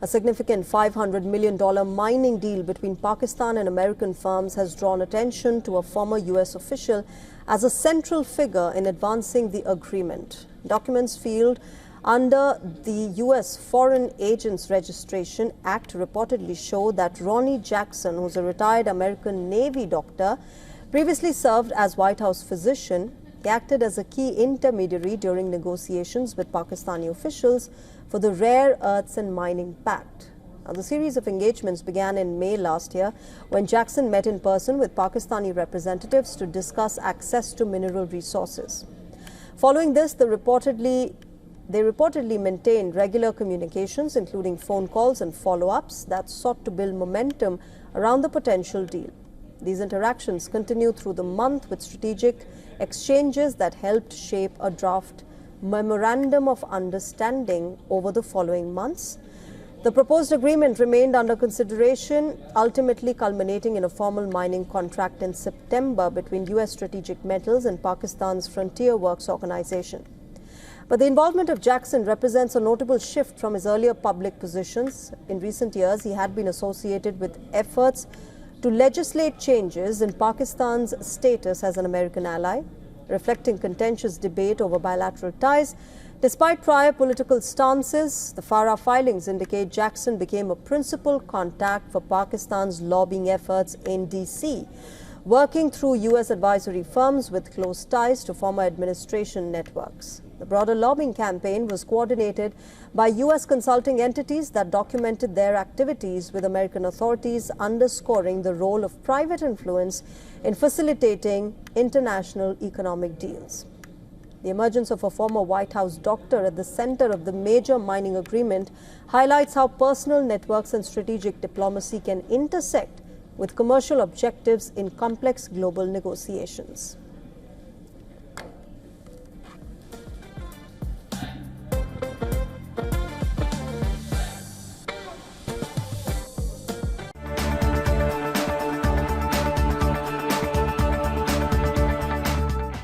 A significant $500 million mining deal between Pakistan and American firms has drawn attention to a former US official as a central figure in advancing the agreement. Documents filed under the US Foreign Agents Registration Act reportedly show that Ronnie Jackson, who's a retired American Navy doctor, previously served as White House physician. He acted as a key intermediary during negotiations with Pakistani officials for the Rare Earths and Mining Pact. Now, the series of engagements began in May last year when Jackson met in person with Pakistani representatives to discuss access to mineral resources. Following this, they reportedly maintained regular communications, including phone calls and follow-ups that sought to build momentum around the potential deal. These interactions continued through the month with strategic exchanges that helped shape a draft memorandum of understanding over the following months. The proposed agreement remained under consideration, ultimately culminating in a formal mining contract in September between US Strategic Metals and Pakistan's Frontier Works organization. But the involvement of Jackson represents a notable shift from his earlier public positions. In recent years, he had been associated with efforts to legislate changes in Pakistan's status as an American ally, reflecting contentious debate over bilateral ties. Despite prior political stances, the FARA filings indicate Jackson became a principal contact for Pakistan's lobbying efforts in DC, working through US advisory firms with close ties to former administration networks. The broader lobbying campaign was coordinated by US consulting entities that documented their activities with American authorities, underscoring the role of private influence in facilitating international economic deals. The emergence of a former White House doctor at the center of the major mining agreement highlights how personal networks and strategic diplomacy can intersect with commercial objectives in complex global negotiations.